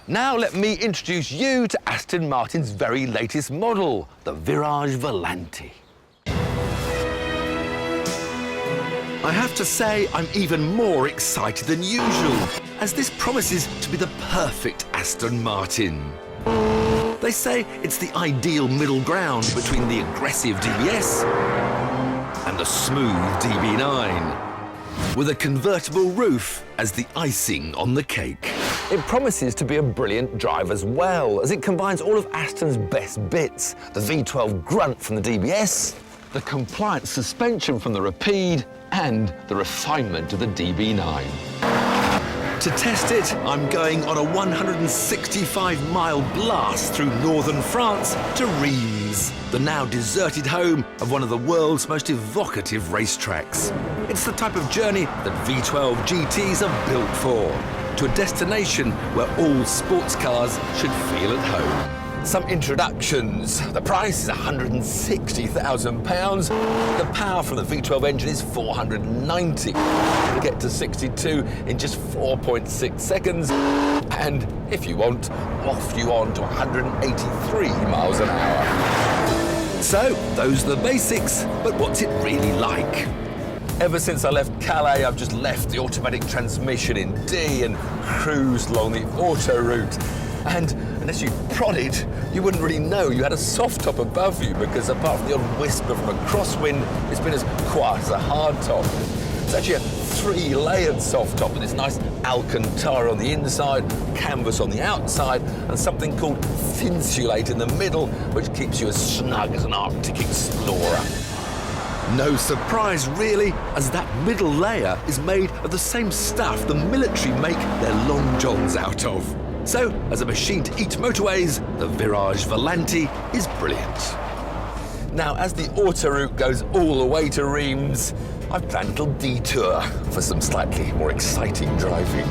Now let me introduce you to Aston Martin's very latest model, the Virage Volante. I have to say I'm even more excited than usual, as this promises to be the perfect Aston Martin. They say it's the ideal middle ground between the aggressive DBS and the smooth DB9, with a convertible roof as the icing on the cake. It promises to be a brilliant drive as well, as it combines all of Aston's best bits: the V12 grunt from the DBS, the compliant suspension from the Rapide, and the refinement of the DB9. To test it, I'm going on a 165-mile blast through northern France to Reims, the now deserted home of one of the world's most evocative racetracks. It's the type of journey that V12 GTs are built for, to a destination where all sports cars should feel at home. Some introductions. The price is £160,000. The power from the V12 engine is 490. You'll get to 62 in just 4.6 seconds. And if you want, waft you on to 183 miles an hour. So, those are the basics, but what's it really like? Ever since I left Calais, I've just left the automatic transmission in D and cruised along the auto route. And unless you prodded, you wouldn't really know you had a soft top above you, because apart from the odd whisper from a crosswind, it's been as quiet as a hard top. It's actually a 3-layered soft top with this nice Alcantara on the inside, canvas on the outside, and something called Thinsulate in the middle, which keeps you as snug as an Arctic explorer. No surprise, really, as that middle layer is made of the same stuff the military make their long johns out of. So, as a machine to eat motorways, the Virage Volante is brilliant. Now, as the autoroute goes all the way to Reims, I've planned a little detour for some slightly more exciting driving.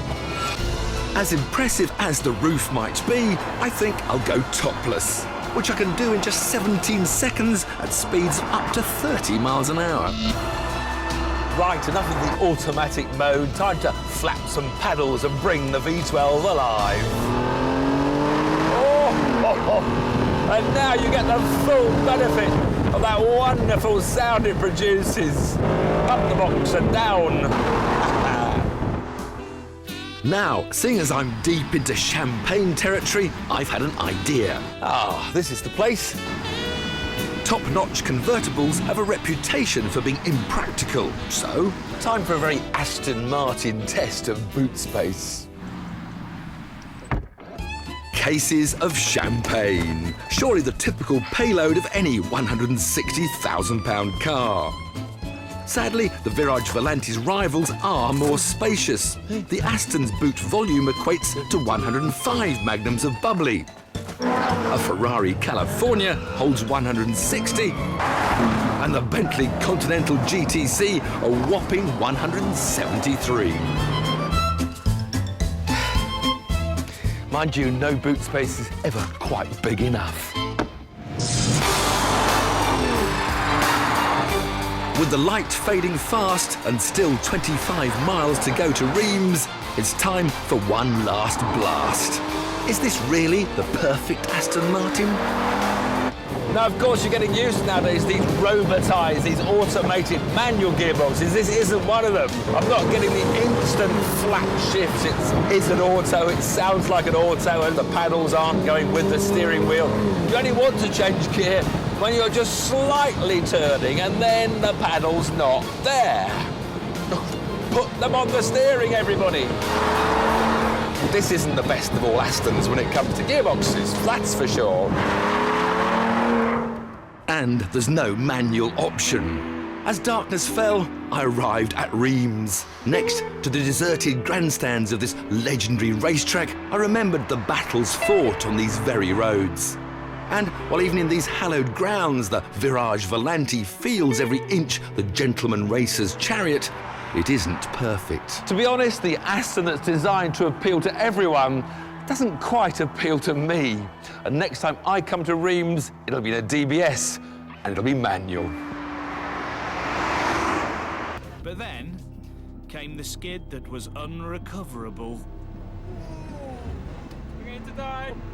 As impressive as the roof might be, I think I'll go topless, which I can do in just 17 seconds at speeds of up to 30 miles an hour. Right, enough of the automatic mode. Time to flap some paddles and bring the V12 alive. Oh. And now you get the full benefit of that wonderful sound it produces. Up the box and down. Now, seeing as I'm deep into Champagne territory, I've had an idea. This is the place. Top-notch convertibles have a reputation for being impractical, so time for a very Aston Martin test of boot space. Cases of champagne, surely the typical payload of any £160,000 car. Sadly, the Virage Volante's rivals are more spacious. The Aston's boot volume equates to 105 magnums of bubbly. A Ferrari California holds 160, and the Bentley Continental GTC a whopping 173. Mind you, no boot space is ever quite big enough. With the light fading fast and still 25 miles to go to Reims, it's time for one last blast. Is this really the perfect Aston Martin? Now, of course, you're getting used to nowadays these robotised, these automated manual gearboxes. This isn't one of them. I'm not getting the instant flat shifts. It's an auto, it sounds like an auto, and the paddles aren't going with the steering wheel. You only want to change gear when you're just slightly turning, and then the paddle's not there. Put them on the steering, everybody. This isn't the best of all Astons when it comes to gearboxes, that's for sure. And there's no manual option. As darkness fell, I arrived at Reims. Next to the deserted grandstands of this legendary racetrack, I remembered the battles fought on these very roads. And while even in these hallowed grounds, the Virage Volante feels every inch the gentleman racer's chariot, it isn't perfect. To be honest, the Aston that's designed to appeal to everyone doesn't quite appeal to me. And next time I come to Reims, it'll be in a DBS, and it'll be manual. But then came the skid that was unrecoverable. Getting to die.